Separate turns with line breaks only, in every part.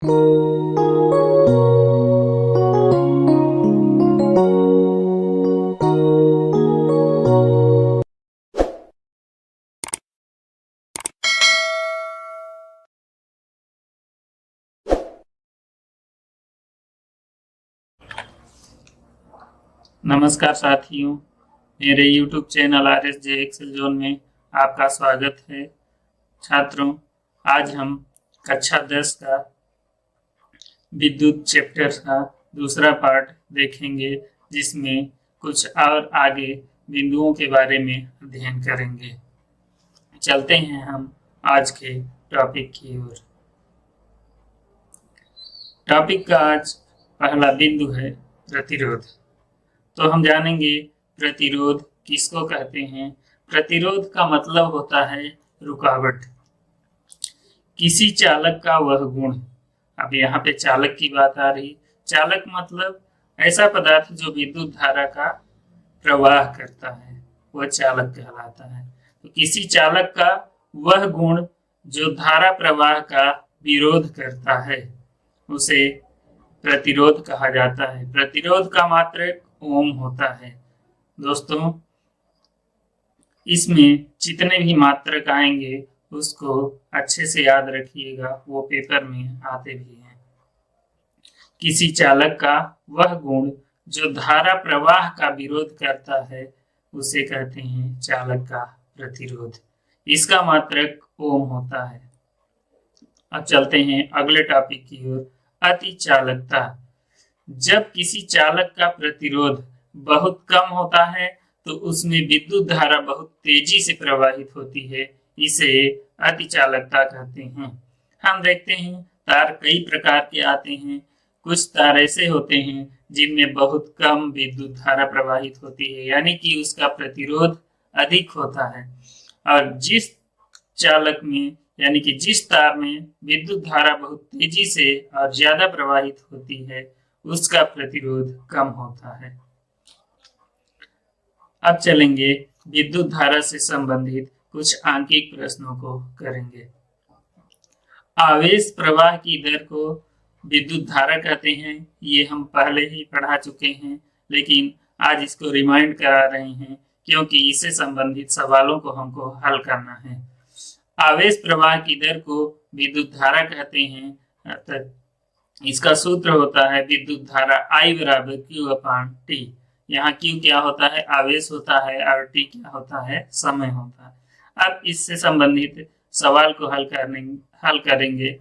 नमस्कार साथियों, मेरे YouTube channel RSJ excel zone में आपका स्वागत है। छात्रों, आज हम कक्षा 10 का विद्युत चैप्टर का दूसरा पार्ट देखेंगे, जिसमें कुछ और आगे बिंदुओं के बारे में अध्ययन करेंगे। चलते हैं हम आज के टॉपिक की ओर। टॉपिक का आज पहला बिंदु है प्रतिरोध। तो हम जानेंगे प्रतिरोध किसको कहते हैं। प्रतिरोध का मतलब होता है रुकावट, किसी चालक का वह गुण। अब यहाँ पे चालक की बात आ रही। चालक मतलब ऐसा पदार्थ जो विद्युत धारा का प्रवाह करता है, वह चालक कहलाता है। तो किसी चालक का वह गुण जो धारा प्रवाह का विरोध करता है, उसे प्रतिरोध कहा जाता है। प्रतिरोध का मात्रक ओम होता है। दोस्तों, इसमें जितने भी मात्रक आएंगे उसको अच्छे से याद रखिएगा, वो पेपर में आते भी हैं। किसी चालक का वह गुण जो धारा प्रवाह का विरोध करता है, उसे कहते हैं चालक का प्रतिरोध। इसका मात्रक ओम होता है। अब चलते हैं अगले टॉपिक की ओर, अति चालकता। जब किसी चालक का प्रतिरोध बहुत कम होता है तो उसमें विद्युत धारा बहुत तेजी से प्रवाहित होती है। इसे अति चालकता कहते हैं। हम देखते हैं तार कई प्रकार के आते हैं। कुछ तार ऐसे होते हैं जिनमें बहुत कम विद्युत धारा प्रवाहित होती है, यानी कि उसका प्रतिरोध अधिक होता है। और जिस चालक में यानी कि जिस तार में विद्युत धारा बहुत तेजी से और ज्यादा प्रवाहित होती है, उसका प्रतिरोध कम होता है। अब चलेंगे विद्युत धारा से संबंधित कुछ आंकिक प्रश्नों को करेंगे। आवेश प्रवाह की दर को विद्युत धारा कहते हैं। ये हम पहले ही पढ़ा चुके हैं, लेकिन आज इसको रिमाइंड करा रहे हैं क्योंकि इससे संबंधित सवालों को हमको हल करना है। आवेश प्रवाह की दर को विद्युत धारा कहते हैं। अर्थात इसका सूत्र होता है विद्युत धारा I बराबर Q/T। यहाँ Q क्या होता है? आवेश होता है, और T क्या होता है? समय होता है। अब इससे संबंधित सवाल को हल करेंगे।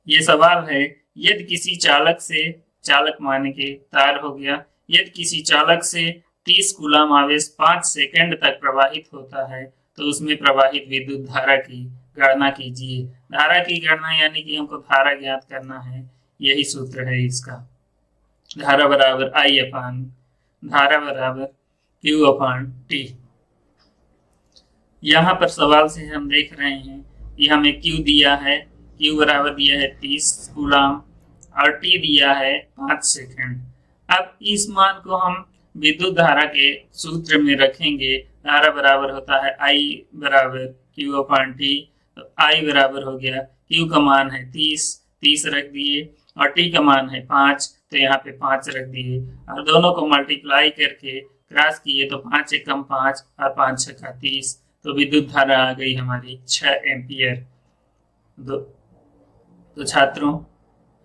ये सवाल है, यदि किसी चालक से, चालक माने के तार हो गया, यदि किसी चालक से 30 कूलम आवेश 5 सेकंड तक प्रवाहित होता है तो उसमें प्रवाहित विद्युत धारा की गणना कीजिए। धारा की गणना यानी कि हमको धारा ज्ञात करना है, यही सूत्र है इसका। धारा बराबर Q/T। यहाँ पर सवाल से हम देख रहे हैं कि हमें Q दिया है, Q बराबर दिया है 30 कूलम और T दिया है 5 सेकंड। अब इस मान को हम विद्युत धारा के सूत्र में रखेंगे। धारा बराबर होता है I बराबर Q/T। तो I बराबर हो गया, Q का मान है 30 रख दिए, और T का मान है 5, तो यहाँ पे 5 रख दिए, और दोनों को मल्टीप्लाई करके क्रॉस किए तो 5 एकम 5 और 5 छक्का 30, तो विद्युत धारा आ गई हमारी 6 एम्पियर। तो छात्रों,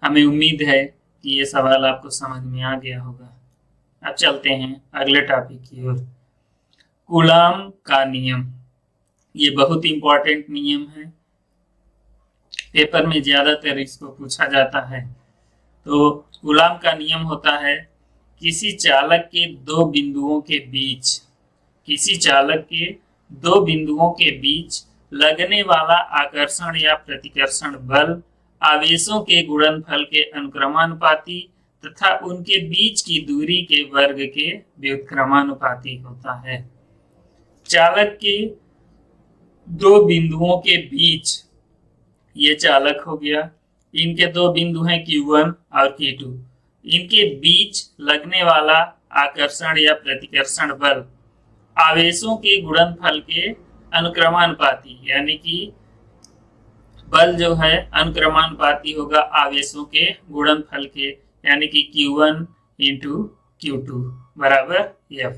हमें उम्मीद है कि ये सवाल आपको समझ में आ गया होगा। अब चलते हैं अगले टॉपिक की ओर, कूलाम का नियम। ये बहुत इंपॉर्टेंट नियम है, पेपर में ज्यादातर इसको पूछा जाता है। तो कूलाम का नियम होता है, किसी चालक के दो बिंदुओं के बीच लगने वाला आकर्षण या प्रतिकर्षण बल आवेशों के गुणनफल के अनुक्रमानुपाती तथा उनके बीच की दूरी के वर्ग के व्युत्क्रमानुपाती होता है। चालक के दो बिंदुओं के बीच, ये चालक हो गया, इनके दो बिंदु हैं Q1 और Q2। इनके बीच लगने वाला आकर्षण या प्रतिकर्षण बल आवेशों के गुणनफल के अनुक्रमानुपाती, यानी कि बल जो है अनुक्रमानुपाती होगा आवेशों के गुणनफल के, यानी कि Q1 इंटू Q2 बराबर F,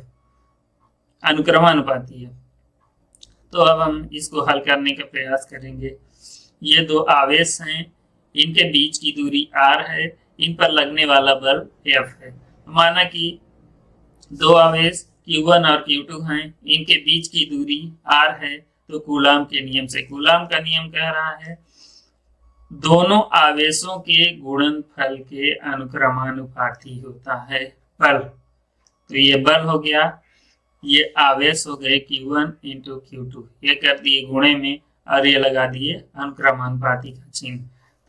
अनुक्रमानुपाती है। तो अब हम इसको हल करने का प्रयास करेंगे। ये दो आवेश हैं, इनके बीच की दूरी r है, इन पर लगने वाला बल F है। माना कि दो आवेश Q1 और Q2 हैं, इनके बीच की दूरी r है, तो कूलाम के नियम से, कूलाम का नियम कह रहा है दोनों आवेशों के गुणनफल के अनुक्रमानुपाती होता है बल। तो ये बल हो गया, ये आवेश हो गए Q1 इंटू Q2, ये कर दिए गुणे में और ये लगा दिए अनुक्रमानुपाती का चिन्ह।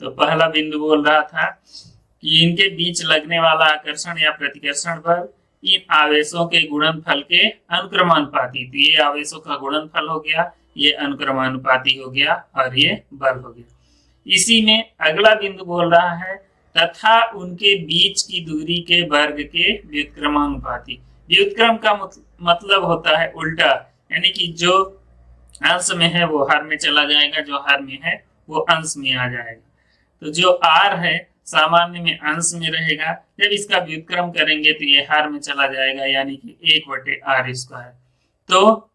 तो पहला बिंदु बोल रहा था कि इनके बीच लगने वाला आकर्षण या प्रतिकर्षण बल इन आवेशों के गुणनफल के अनुक्रमानुपाती, तो ये आवेशों का गुणनफल हो गया, ये अनुक्रमानुपाती हो गया और ये बल हो गया। इसी में अगला बिंदु बोल रहा है तथा उनके बीच की दूरी के वर्ग के व्युत्क्रमानुपाती। व्युत्क्रम का मतलब होता है उल्टा, यानी कि जो अंश में है वो हर में चला जाएगा, जो हर में है वो अंश में आ जाएगा। तो जो r है सामान्य में अंश में रहेगा, जब इसका व्युत्क्रम करेंगे तो ये हर में चला जाएगा, यानी कि 1/r²। तो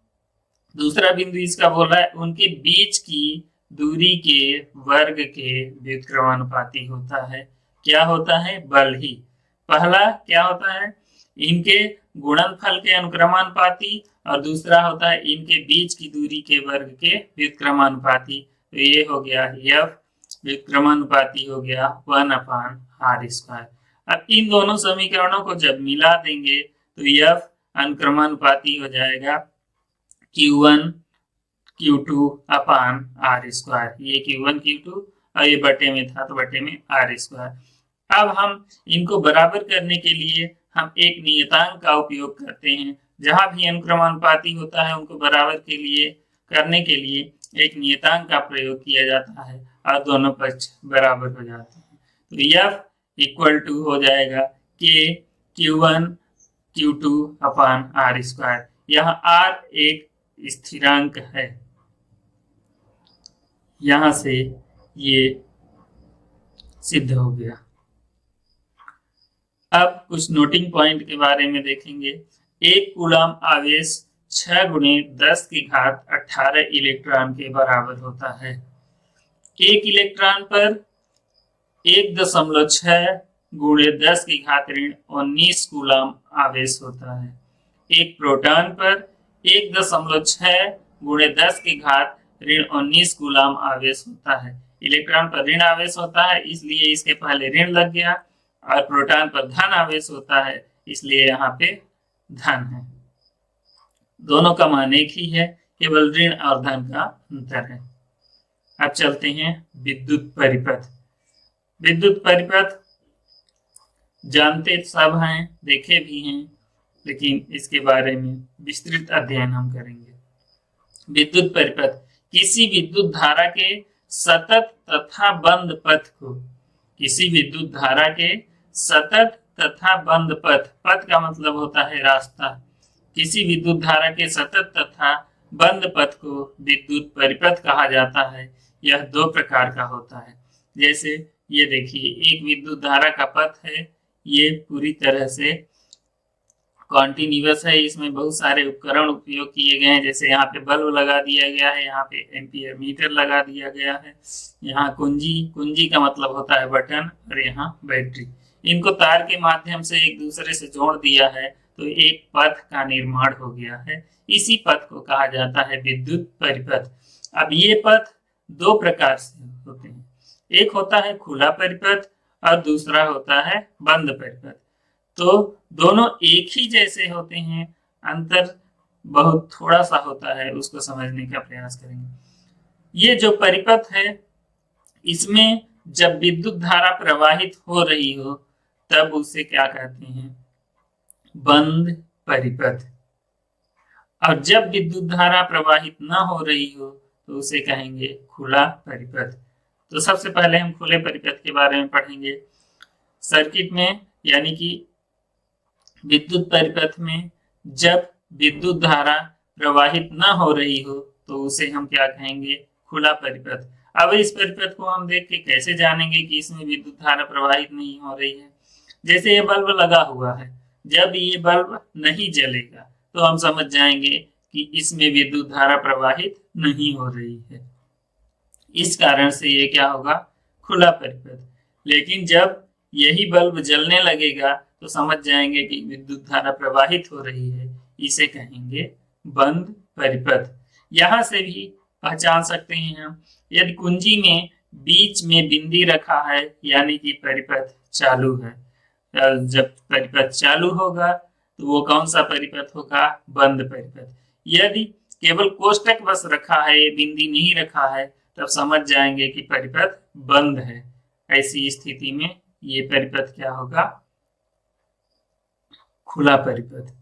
दूसरा बिंदु इसका बोल रहा है उनके बीच की दूरी के वर्ग के व्युत्क्रमानुपाती होता है। क्या होता है? बल ही। पहला क्या होता है? इनके गुणनफल के अनुक्रमानुपाती, और दूसरा होता है इनके बीच की दूरी के वर्ग के व्युत्क्रमानुपाती। तो ये हो गया F, व्युत्क्रमानुपाती हो गया 1/r²। अब इन दोनों समीकरणों को जब मिला देंगे तो F अनुक्रमानुपाती हो जाएगा Q1 Q2/r²। ये Q1 Q2 और ये बटे में था तो बटे में r²। अब हम इनको बराबर करने के लिए हम एक नियतांक का उपयोग करते हैं। जहां भी अनुक्रमानुपाती होता है उनको बराबर के लिए करने के लिए एक नियतांक का प्रयोग किया जाता है और दोनों पक्ष बराबर हो जाते हैं। तो F इक्वल टू हो जाएगा K Q1 Q2/r²। यहाँ r एक स्थिरांक है, यहां से ये सिद्ध हो गया। अब कुछ नोटिंग पॉइंट के बारे में देखेंगे। एक कूलाम आवेश 6 × 10⁸ इलेक्ट्रॉन के बराबर होता है। एक इलेक्ट्रॉन पर 1.6 × 10⁻⁻19 कूलाम आवेश होता है। एक प्रोटॉन पर 1.6 × 10⁻⁻19 कूलाम आवेश होता है। इलेक्ट्रॉन पर ऋण आवेश होता है, इसलिए इसके पहले ऋण लग गया, और प्रोटॉन पर धन आवेश होता है, इसलिए यहाँ पे धन है। दोनों का मान एक ही है, केवल ऋण और धन का अंतर है। अब चलते हैं विद्युत परिपथ। विद्युत परिपथ जानते सब हैं, देखे भी हैं, लेकिन इसके बारे में विस्तृत अध्ययन हम करेंगे। विद्युत परिपथ किसी विद्युत धारा के सतत तथा बंद पथ को, किसी विद्युत धारा के सतत तथा बंद पथ, पथ का मतलब होता है रास्ता, किसी विद्युत धारा के सतत तथा बंद पथ को विद्युत परिपथ कहा जाता है। यह दो प्रकार का होता है। जैसे ये देखिए, एक विद्युत धारा का पथ है, ये पूरी तरह से कॉन्टिन्यूअस है, इसमें बहुत सारे उपकरण उपयोग किए गए हैं। जैसे यहाँ पे बल्ब लगा दिया गया है, यहाँ पे एम्पियर मीटर लगा दिया गया है, यहाँ कुंजी, कुंजी का मतलब होता है बटन, और यहाँ बैटरी। इनको तार के माध्यम से एक दूसरे से जोड़ दिया है, तो एक पथ का निर्माण हो गया है। इसी पथ को कहा जाता है विद्युत परिपथ। अब ये पथ दो प्रकार से होते हैं, एक होता है खुला परिपथ और दूसरा होता है बंद परिपथ। तो दोनों एक ही जैसे होते हैं, अंतर बहुत थोड़ा सा होता है, उसको समझने का प्रयास करेंगे। ये जो परिपथ है, इसमें जब विद्युत धारा प्रवाहित हो रही हो तब उसे क्या कहते हैं? बंद परिपथ। और जब विद्युत धारा प्रवाहित ना हो रही हो तो उसे कहेंगे खुला परिपथ। तो सबसे पहले हम खुले परिपथ के बारे में पढ़ेंगे। सर्किट में, यानी कि विद्युत परिपथ में जब विद्युत धारा प्रवाहित ना हो रही हो तो उसे हम क्या कहेंगे? खुला परिपथ। अब इस परिपथ को हम देख के कैसे जानेंगे कि इसमें विद्युत धारा प्रवाहित नहीं हो रही है। जैसे ये बल्ब लगा हुआ है, जब ये बल्ब नहीं जलेगा तो हम समझ जाएंगे कि इसमें विद्युत धारा प्रवाहित नहीं हो रही है। इस कारण से ये क्या होगा, खुला परिपथ। लेकिन जब यही बल्ब जलने लगेगा तो समझ जाएंगे कि विद्युत धारा प्रवाहित हो रही है, इसे कहेंगे बंद परिपथ। यहां से भी पहचान सकते हैं हम, यदि कुंजी में बीच में बिंदी रखा है यानी कि परिपथ चालू है। जब परिपथ चालू होगा तो वो कौन सा परिपथ होगा, बंद परिपथ। यदि केवल कोष्टक बस रखा है, ये बिंदी नहीं रखा है, तब समझ जाएंगे कि परिपथ बंद है। ऐसी स्थिति में ये परिपथ क्या होगा, खुला परिपथ।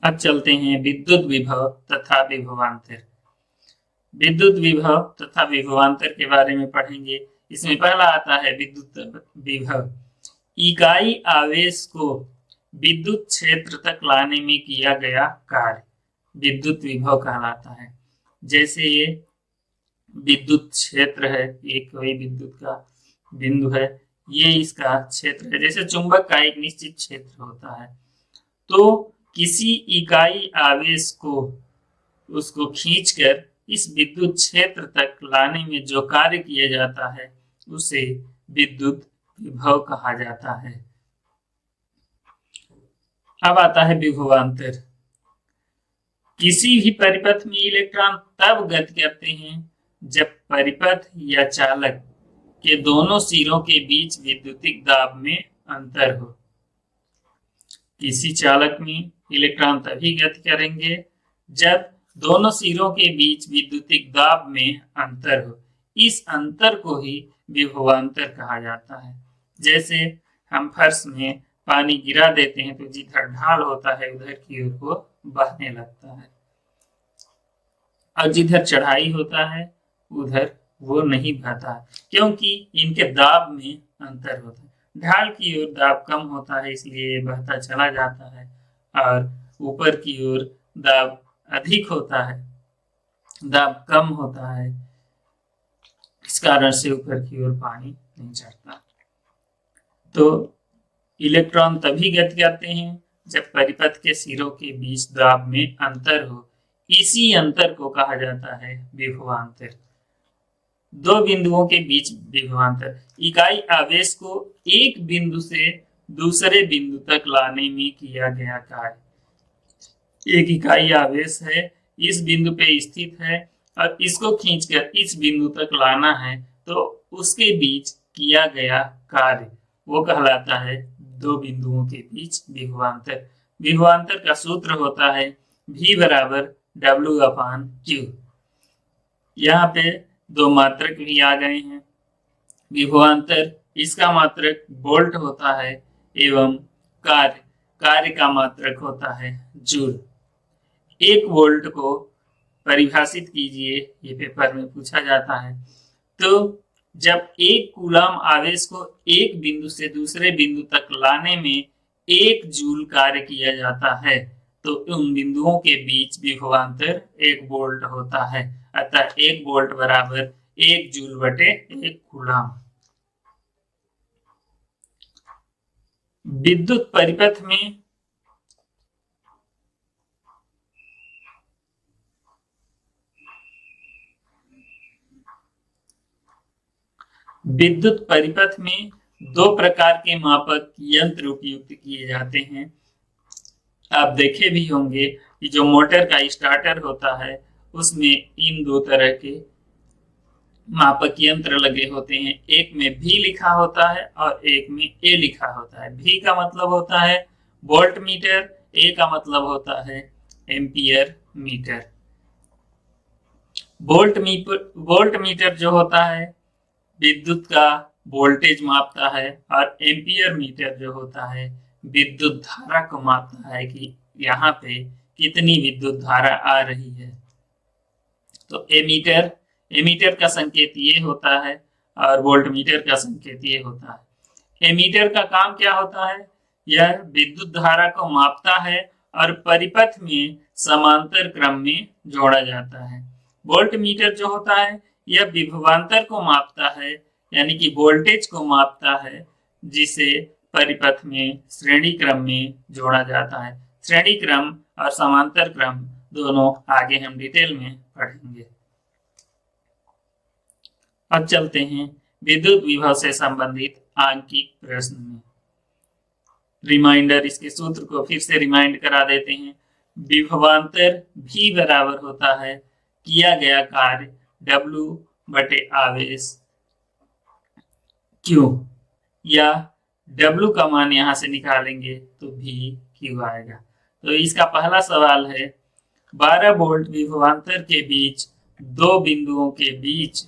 अब चलते हैं विद्युत विभव तथा विभवांतर। विद्युत विभव तथा विभवांतर के बारे में पढ़ेंगे। इसमें पहला आता है विद्युत विभव। इकाई आवेश को विद्युत क्षेत्र तक लाने में किया गया कार्य विद्युत विभव कहलाता है। जैसे ये विद्युत क्षेत्र है, ये कोई विद्युत का बिंदु है, ये इसका क्षेत्र है। जैसे चुंबक का एक निश्चित क्षेत्र होता है, तो किसी इकाई आवेश को उसको खींचकर इस विद्युत क्षेत्र तक लाने में जो कार्य किया जाता है उसे विद्युत विभव कहा जाता है। अब आता है विभवांतर। किसी भी परिपथ में इलेक्ट्रॉन तब गति करते हैं जब परिपथ या चालक के दोनों सिरों के बीच विद्युतिक दाब में अंतर हो। किसी चालक में इलेक्ट्रॉन तभी गति करेंगे जब दोनों सिरों के बीच विद्युतिक दाब में अंतर हो। इस अंतर को ही विभवांतर कहा जाता है। जैसे हम फर्श में पानी गिरा देते हैं तो जिधर ढाल होता है उधर की ओर वो बहने लगता है, और जिधर चढ़ाई होता है उधर वो नहीं बहता है, क्योंकि इनके दाब में अंतर होता है। ढाल की ओर दाब कम होता है इसलिए बहता चला जाता है, और ऊपर की ओर दाब अधिक होता है, दाब कम होता है, इस कारण से ऊपर की ओर पानी नहीं चढ़ता। तो इलेक्ट्रॉन तभी गति करते हैं जब परिपथ के सिरों के बीच दाब में अंतर हो। इसी अंतर को कहा जाता है विभवांतर। दो बिंदुओं के बीच विभवांतर। इकाई आवेश को एक बिंदु से दूसरे बिंदु तक लाने में किया गया कार्य। एक इकाई आवेश है, इस बिंदु पे स्थित है और इसको खींचकर इस बिंदु तक लाना है, तो उसके बीच किया गया कार्य वो कहलाता है दो बिंदुओं के बीच विभवांतर। विभवांतर का सूत्र होता है V बराबर W/Q। यहाँ पे दो मात्रक भी आ गए हैं। विभवांतर, इसका मात्रक वोल्ट होता है एवं कार्य का मात्रक होता है जूल। 1 वोल्ट को परिभाषित कीजिए, ये पेपर में पूछा जाता है। तो जब 1 कूलम आवेश को एक बिंदु से दूसरे बिंदु तक लाने में 1 जूल कार्य किया जाता है, तो उन बिंदुओं के बीच विभवांतर 1 वोल्ट होता है। अतः 1 वोल्ट बराबर 1 जूल बटे 1 कूलम। विद्युत परिपथ में दो प्रकार के मापक यंत्र उपयुक्त किए जाते हैं। आप देखे भी होंगे कि जो मोटर का स्टार्टर होता है उसमें इन दो तरह के मापक यंत्र लगे होते हैं। एक में V लिखा होता है और एक में A लिखा होता है। V का मतलब होता है वोल्ट मीटर, A का मतलब होता है एम्पियर मीटर। वोल्ट मीटर जो होता है विद्युत का वोल्टेज मापता है, और एम्पियर मीटर जो होता है विद्युत धारा को मापता है कि यहाँ पे कितनी विद्युत धारा आ रही है। तो एमीटर का संकेत ये होता है और वोल्टमीटर का संकेत ये होता है। एमीटर का काम क्या होता है, यह विद्युत धारा को मापता है और परिपथ में समांतर क्रम में जोड़ा जाता है। वोल्ट मीटर जो होता है यह विभवांतर को मापता है, यानी कि वोल्टेज को मापता है, जिसे परिपथ में श्रेणी क्रम में जोड़ा जाता है। श्रेणी क्रम और समांतर क्रम दोनों आगे हम डिटेल में पढ़ेंगे। अब चलते हैं विद्युत विभव से संबंधित आंकिक प्रश्न में। रिमाइंडर, इसके सूत्र को फिर से रिमाइंड करा देते हैं। विभवांतर V बराबर होता है किया गया कार्य W बटे आवेश Q, या W का मान यहां से निकालेंगे तो VQ आएगा। तो इसका पहला सवाल है 12 वोल्ट विभवांतर के बीच दो बिंदुओं के बीच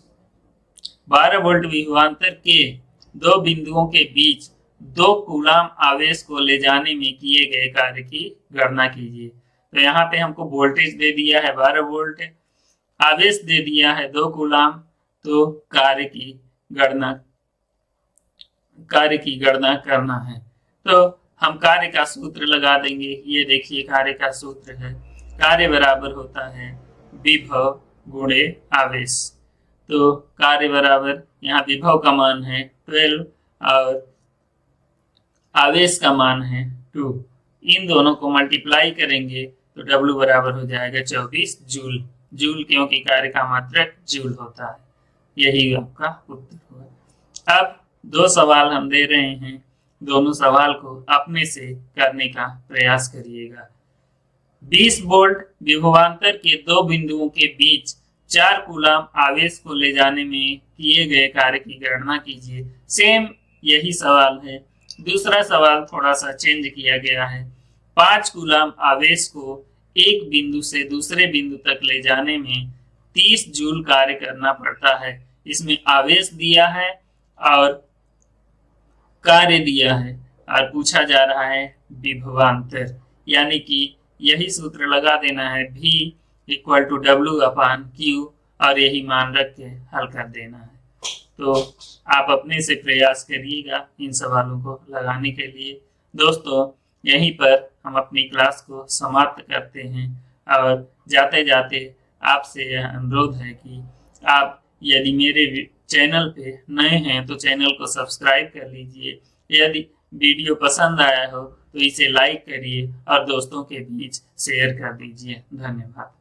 12 वोल्ट विभवांतर के दो बिंदुओं के बीच 2 कूलाम आवेश को ले जाने में किए गए कार्य की गणना कीजिए। तो यहाँ पे हमको वोल्टेज दे दिया है 12 वोल्ट, आवेश दे दिया है 2 कूलाम, तो कार्य की गणना करना है। तो हम कार्य का सूत्र लगा देंगे। ये देखिए कार्य का सूत्र है, कार्य बराबर होता है विभव गुणे आवेश। तो कार्य बराबर, यहाँ विभव का मान है 12 और आवेश का मान है 2, इन दोनों को मल्टीप्लाई करेंगे तो W बराबर हो जाएगा 24 जूल। जूल क्योंकि कार्य का मात्रक जूल होता है। यही आपका उत्तर होगा। अब 2 सवाल हम दे रहे हैं, दोनों सवाल को अपने से करने का प्रयास करिएगा। 20 वोल्ट विभवांतर के 2 बिंदुओं के बीच 4 कूलाम आवेश को ले जाने में किए गए कार्य की गणना कीजिए। सेम यही सवाल है, दूसरा सवाल थोड़ा सा चेंज किया गया है। 5 कूलाम आवेश को एक बिंदु से दूसरे बिंदु तक ले जाने में 30 जूल कार्य करना पड़ता है। इसमें आवेश दिया है और कार्य दिया है और पूछा जा रहा है विभवांतर, यानी कि यही सूत्र लगा देना है V इक्वल टू W/Q और यही मान रख के हल कर देना है। तो आप अपने से प्रयास करिएगा इन सवालों को लगाने के लिए। दोस्तों, यहीं पर हम अपनी क्लास को समाप्त करते हैं और जाते जाते आपसे यह अनुरोध है कि आप यदि मेरे चैनल पे नए हैं तो चैनल को सब्सक्राइब कर लीजिए। यदि वीडियो पसंद आया हो तो इसे लाइक करिए और दोस्तों के बीच शेयर कर दीजिए। धन्यवाद।